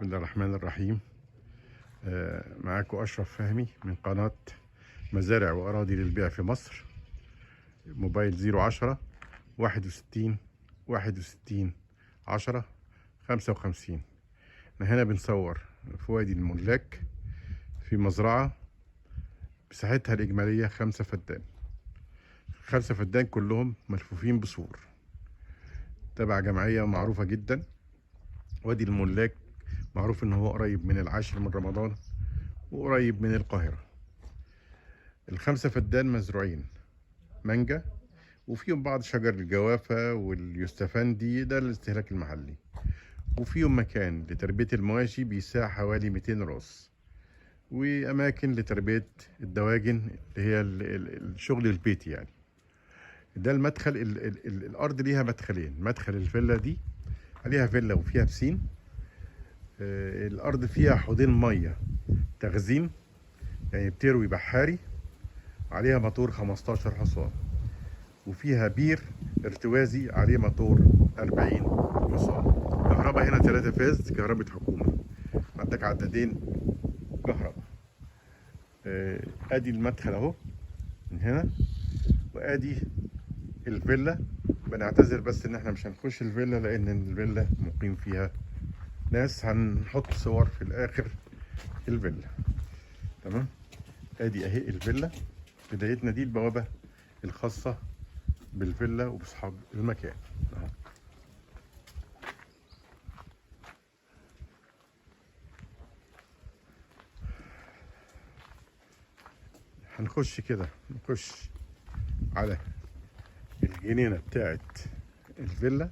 بسم الله الرحمن الرحيم. معاكم أشرف فهمي من قناة مزارع وأراضي للبيع في مصر. موبايل 010 61 61 10 55. احنا هنا بنصور في وادي الملاك في مزرعة مساحتها الإجمالية 5 فدان. 5 فدان كلهم ملفوفين بسور تبع جمعية معروفة جدا. وادي الملاك معروف ان هو قريب من العاشر من رمضان وقريب من القاهرة. ال5 فدان مزروعين مانجا وفيهم بعض شجر الجوافة واليوستفندي ده للاستهلاك المحلي، وفيهم مكان لتربية المواشي بيساع حوالي 200 راس، وأماكن لتربية الدواجن اللي هي الشغل البيتي يعني. ده المدخل. الأرض ليها مدخلين، مدخل الفيلا دي عليها فيلا وفيها بسين. الأرض فيها حوضين مية تخزين يعني بتروي بحاري، عليها موتور 15 حصان، وفيها بير ارتوازي عليه موتور 40 حصان. كهرباء هنا 3 فاز كهرباء حكومة، عندك عدادين كهرباء. ادي المدخل اهو من هنا، وادي الفيلا. بنعتذر بس ان احنا مش هنخش الفيلا لان الفيلا مقيم فيها ناس، هنحط صور في الاخر الفيلا. تمام. ادي اهي الفيلا بدايتنا، دي البوابة الخاصة بالفيلا وباصحاب المكان اهو. هنخش كده، نخش على الجنينة بتاعت الفيلا،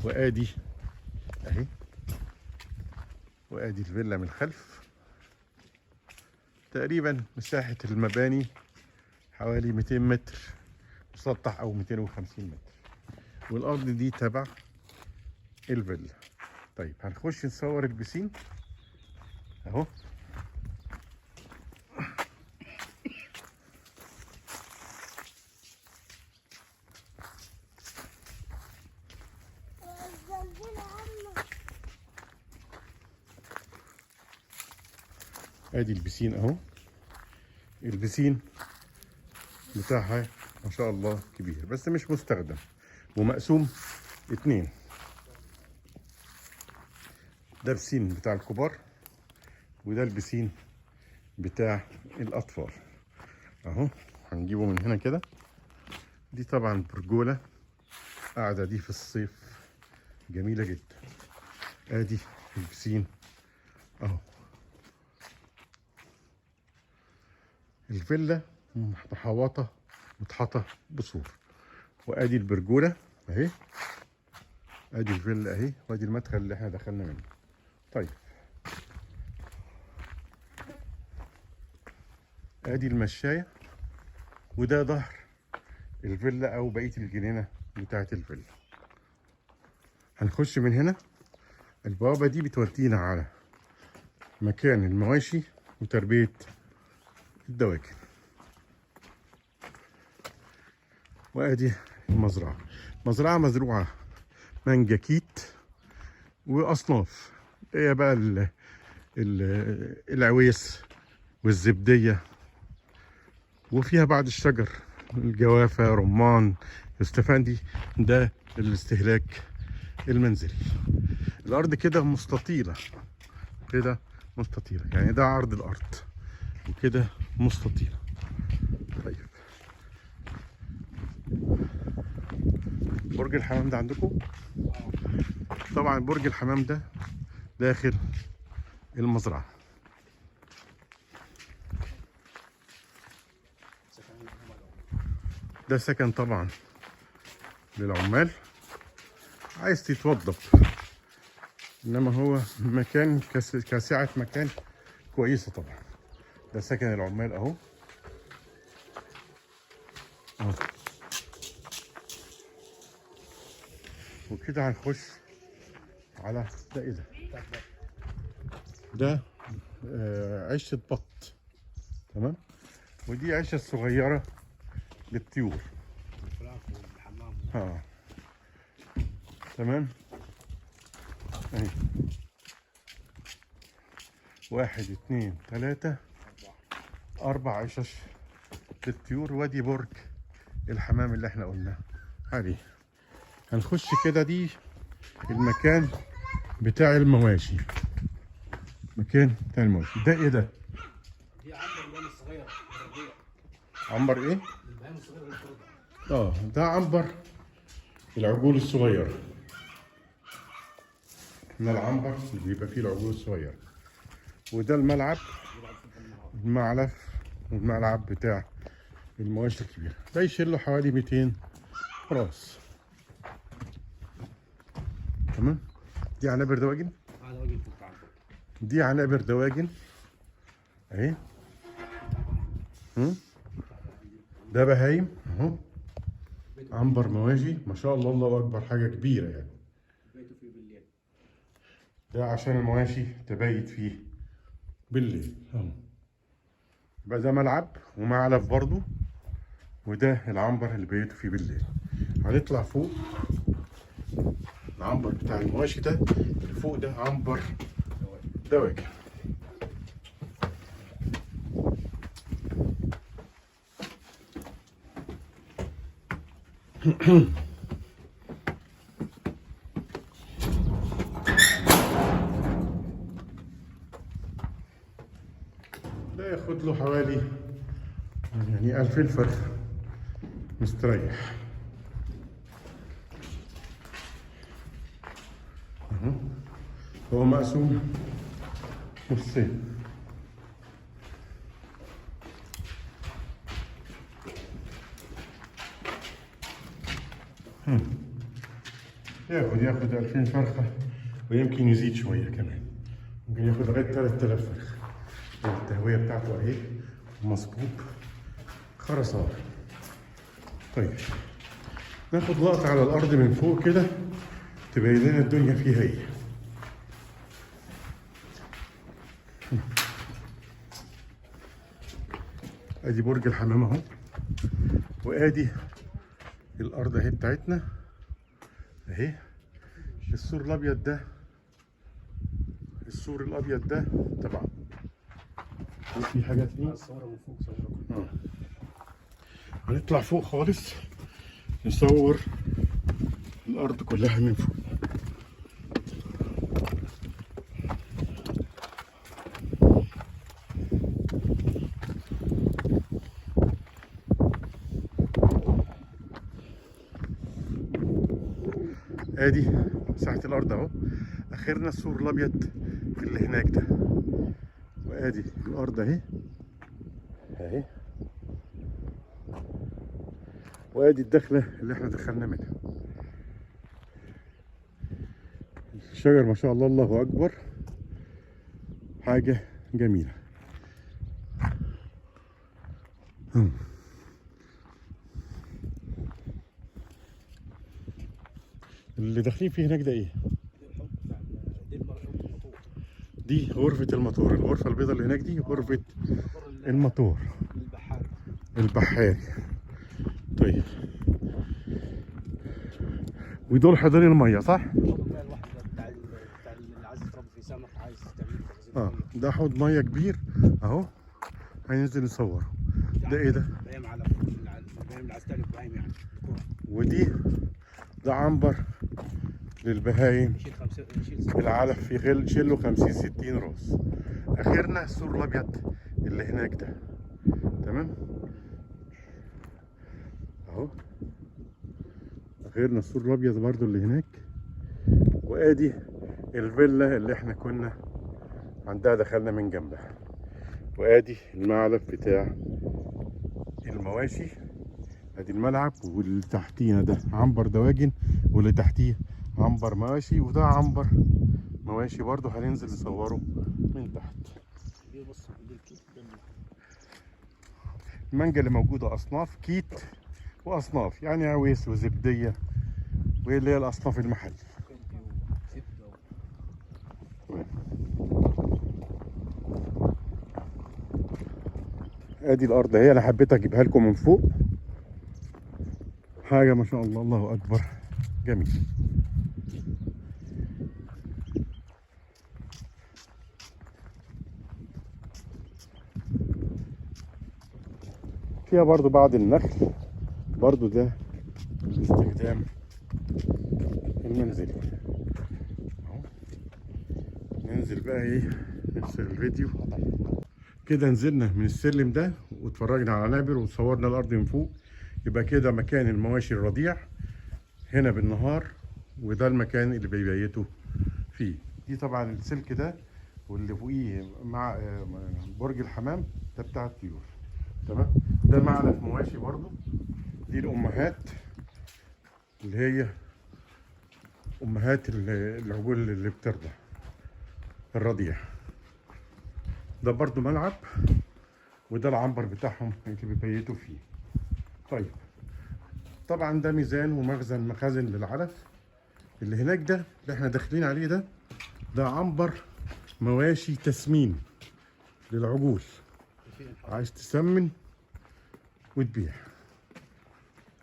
وادي اهي، وادي الفيلا من الخلف. تقريبا مساحة المباني حوالي 200 متر مسطح او 250 متر، والارض دي تبع الفيلا. طيب هنخش نصور البسين اهو. ادي البسين اهو. البسين بتاعها ما شاء الله كبير بس مش مستخدم، ومقسوم 2. ده البسين بتاع الكبار وده البسين بتاع الاطفال اهو. هنجيبه من هنا كده. دي طبعا برجولة قاعدة دي في الصيف جميلة جدا. ادي البسين اهو. الفيلا محوطة متحطة بسور، وادي البرجولة اهي. ادي الفيلا اهي، وادي المدخل اللي احنا دخلنا منه. طيب ادي المشاية، وده ظهر الفيلا او بقية الجنينة بتاعت الفيلا. هنخش من هنا. البوابة دي بتودينا على مكان المواشي وتربية الدواجن. وادي المزرعة، مزرعة مزروعة مانجا كيت واصناف، هي بقى العويس والزبدية، وفيها بعض الشجر الجوافة رمان يوستفندي، ده الاستهلاك المنزلي. الارض كده مستطيلة، كده مستطيلة يعني ده عرض الارض وكده مستطيلة. طيب برج الحمام ده عندكم؟ طبعا برج الحمام ده داخل المزرعة. ده سكن طبعا للعمال، عايز تتوظف، انما هو مكان كسعة مكان كويسة طبعا. ده سكن العمال اهو اهو. وكده هنخش على ده. ايه ده؟ ده عشة بط. تمام. ودي عشة صغيرة للطيور. تمام اهي. واحد اتنين تلاتة 4 عشش للطيور. وادي برج الحمام اللي احنا قلنا عليه. هنخش كده، دي المكان بتاع المواشي. مكان بتاع المواشي ده ايه ده؟ دي عنبر البهايم الصغيرة. عنبر ايه؟ البهايم الصغيرة اللي بترضع. ده عنبر العجول الصغيرة. من العنبر اللي بيبقى فيه العجول الصغيرة. وده الملعب، المعلف والملعب بتاع المواشي الكبيرة. ده يشيل له حوالي 200 راس. تمام. دي عنابر دواجن. هذا وجه فوق عنبر. دي عنابر دواجن اهي. ده بهايم اهو. عنبر مواشي ما شاء الله، الله اكبر، حاجه كبيره يعني. بيته فيه بالليل. ده عشان المواشي تبيت فيه بالليل اهو. يبقى ده ملعب ومعلف برضو. وده العنبر اللي بيتوا فيه بالليل. هنطلع فوق. العنبر بتاع المواشي ده اللي فوق ده عنبر دواجن. ده ياخد له حوالي يعني 2000 فرخة مستريح. هو مقسوم نصين. ياخد 2000 فرخة ويمكن يزيد شوية كمان. ممكن ياخد لغاية 3000 فرخة. التهوية بتاعته اهي مصبوب خرسانة. طيب ناخد لقطة على الأرض من فوق كده تبين لنا الدنيا فيها ايه. ادي برج الحمام اهو. وادي الأرض اهي بتاعتنا اهي. السور الأبيض ده، السور الأبيض ده طبعا في حاجات فيه. الصورة من فوق صورة. هنطلع فوق خالص نصور الأرض كلها من فوق. ادي مساحة الأرض اهو. آخرنا السور الأبيض اللي هناك ده. وادي الأرض اهي اهي. وادي الدخلة اللي احنا دخلنا منها. الشجر ما شاء الله الله أكبر، حاجة جميلة. اللي داخلين فيه هناك ده ايه؟ دي غرفة الموتور. الغرفة البيضاء اللي هناك دي غرفة الموتور البحاري. طيب ودول حضن المية صح؟ المية الواحدة بتاع اللي عايز يتربى فيه سمك، عايز تعمل ده حوض مية كبير اهو. هننزل نصور. ده ايه ده؟ بهايم على البهايم اللي عايز تعمل بهايم يعني. ودي ده عنبر للبهايم. العلف في غل شيله 50 60 راس. اخرنا السور الابيض اللي هناك ده. تمام اهو. اخرنا السور الابيض برضو اللي هناك. وادي الفيلا اللي احنا كنا عندها دخلنا من جنبها. وادي المعلف بتاع المواشي. ادي الملعب. واللي تحتينا ده عنبر دواجن واللي تحتيه عنبر مواشي. وده عنبر مواشي برضو هننزل نصوره من تحت. المانجا اللي موجودة أصناف كيت وأصناف يعني عويس وزبدية واللي هي الأصناف المحلية. ادي الأرض هي. أنا حبيت أجيبها لكم من فوق. حاجة ما شاء الله الله أكبر جميل. فيها برضو بعض النخل، برضو ده الاستخدام المنزلي. اهو ننزل بقى ايه، نفصل الفيديو كده. نزلنا من السلم ده واتفرجنا على نابر وصورنا الارض من فوق. يبقى كده مكان المواشي الرضيع هنا بالنهار، وده المكان اللي بيبيتوا فيه. دي طبعا السلك ده واللي فوقيه مع برج الحمام ده بتاع الطيور. تمام. ده معلف مواشي برضو. دي الامهات اللي هي امهات العجول اللي بترضع الرضيع. ده برضو ملعب، وده العنبر بتاعهم اللي بيبيتوا فيه. طيب طبعا ده ميزان ومخزن، مخازن للعلف. اللي هناك ده اللي احنا داخلين عليه ده عنبر مواشي تسمين للعجول، عايز تسمن وتبيع.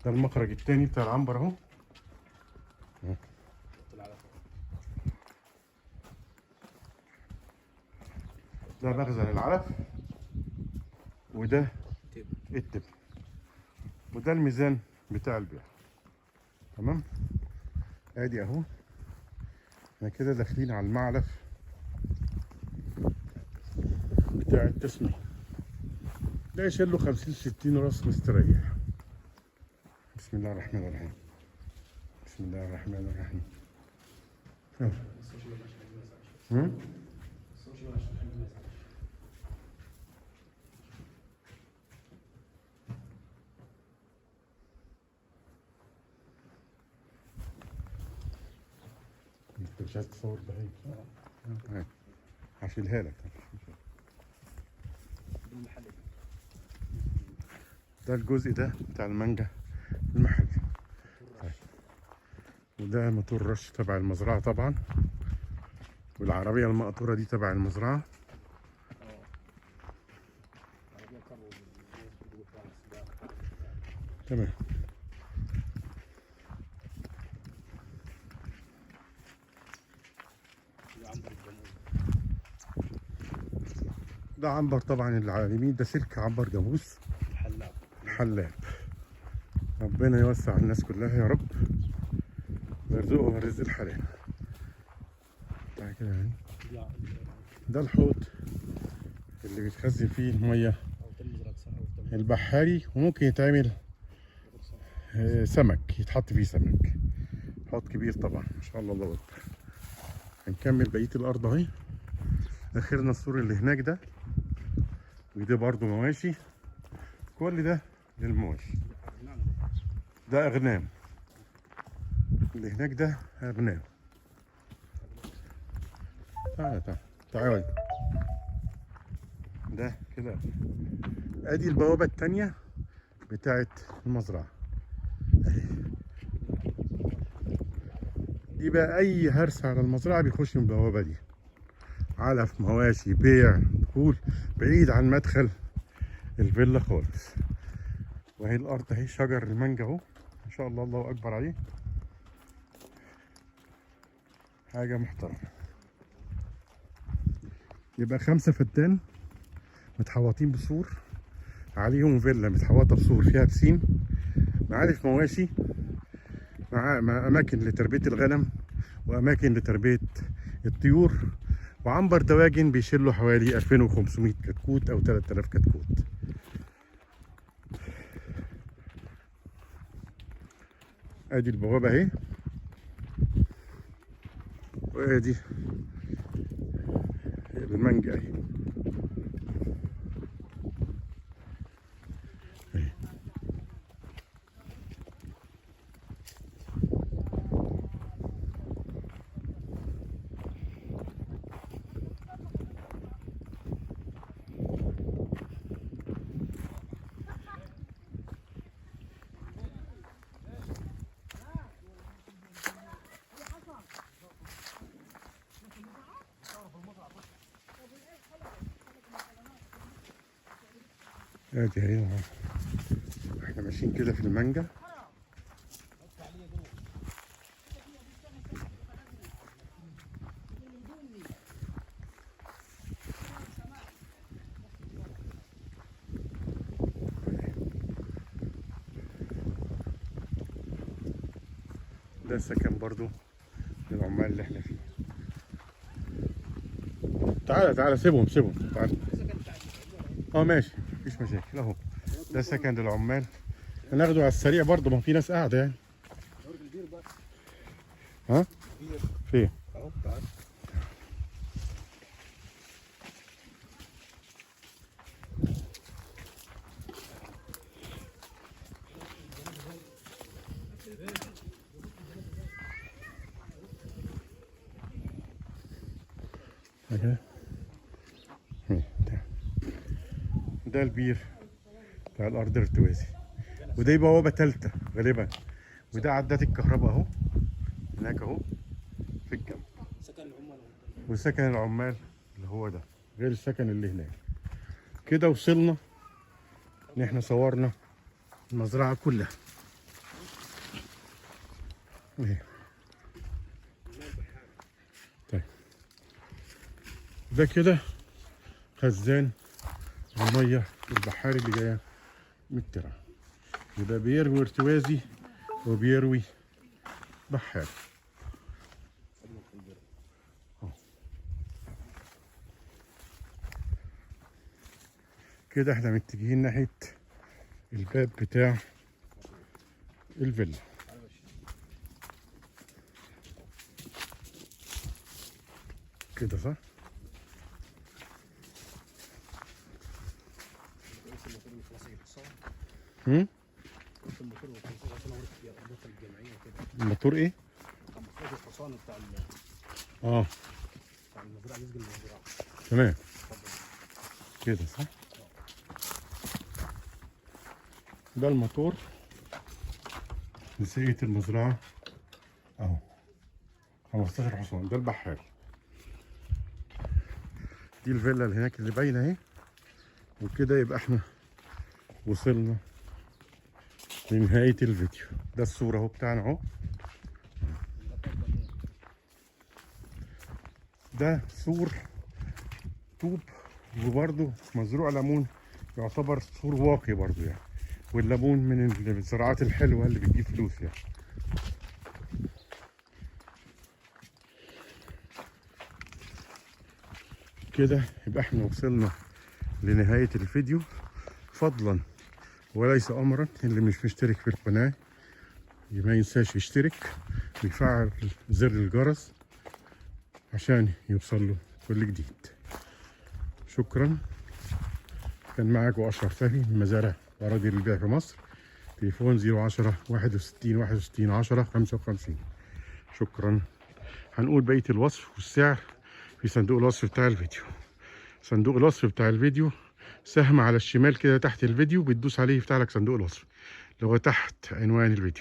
ده المخرج التاني بتاع العنبر اهو. ده مخزن العلف، وده التبن، وده الميزان بتاع البيع. تمام. ادي اهو احنا كده داخلين على المعلف بتاع التسمين. ده يشيل له 50 60 راس مستريح. بسم الله الرحمن الرحيم. بسم الله الرحمن الرحيم. انت مش عايز تصور ده هي؟ هشيلها لك. ده الجزء ده بتاع المانجا المحلي. طيب. وده موتور رش تبع المزرعة طبعا، والعربية المقطورة دي تبع المزرعة. تمام. ده عنبر طبعا اللي على اليمين ده سلك عنبر جاموس الحلاب. ربنا يوسع الناس كلها يا رب ويرزقهم الرزق الحلال. بتاع كده يعني. ده الحوض اللي بيتخزن فيه الميه البحاري، وممكن يتعمل سمك، يتحط فيه سمك. حوض كبير طبعا ما شاء الله، الله اكبر. هنكمل بقيه الارض اهي. اخرنا السور اللي هناك ده، وده برضو مواشي. كل ده للمواشي. ده اغنام، اللي هناك ده اغنام. تعالى تعالى تعالى. ده كده ادي البوابه التانيه بتاعت المزرعه. دي بقى اي هرس على المزرعه بيخش من البوابه دي. علف، مواشي، بيع، دخول، بعيد عن مدخل الفيلا خالص. وهي الارض اهي، شجر المانجا اهو ما شاء الله، الله اكبر عليه، حاجه محترمه. يبقى 5 فدان متحوطين بسور، عليهم فيلا متحوطه بسور فيها بسين، معارف مواشي، مع اماكن لتربيه الغنم واماكن لتربيه الطيور، وعنبر دواجن بيشيل له حوالي 2500 كتكوت او 3000 كتكوت. ادي البوابه اهي، وادي المانجا اهي. ادي اهي احنا ماشيين كده في المانجا. ده السكن برضو للعمال اللي احنا فيه. تعالى تعالى سيبهم تعالى. ماشي مفيش مشاكل اهو. ده سكن للعمال، هناخده على السريع برضو، ما في ناس قاعده يعني. ها؟ فين؟ اهو تعال. ده البير بتاع الارض الارتوازي، ودي بوابه ثالثه غالبا، وده عداد الكهرباء اهو هناك اهو في الجنب، سكن العمال. وسكن العمال اللي هو ده غير السكن اللي هناك. كده وصلنا ان احنا صورنا المزرعه كلها اهي. طيب ده كده خزان الميه البحاري اللي جايه من الترعه، وده بيروي ارتوازي وبيروي بحاري. كده احنا متجهين ناحية الباب بتاع الفيلا. كده صح؟ الموتور ايه؟ الحصان بتاع بتاع المزرعه، نسج المزرعه. تمام كده صح؟ ده الموتور لسية المزرعة اهو 15 حصان. ده البحاري. دي الفيلا اللي هناك اللي باينة اهي. وكده يبقى احنا وصلنا لنهاية الفيديو. ده الصورة اهو بتاعنا اهو. ده سور طوب وبرضه مزروع ليمون، يعتبر سور واقي برضه يعني، والليمون من الزراعات الحلوة اللي بتجيب فلوس يعني. كده يبقى احنا وصلنا لنهاية الفيديو. فضلا وليس امرا، اللي مش مشترك في القناة ما ينساش يشترك ويفعل زر الجرس عشان يوصل له كل جديد. شكرا. كان معاكم اشرف فهمي من مزارع واراضي للبيع في مصر. تليفون 010 61 61 10 55. شكرا. هنقول بقية الوصف والسعر في صندوق الوصف بتاع الفيديو. صندوق الوصف بتاع الفيديو سهم على الشمال كده تحت الفيديو، بتدوس عليه يفتح لك صندوق الوصف اللي هو تحت عنوان الفيديو.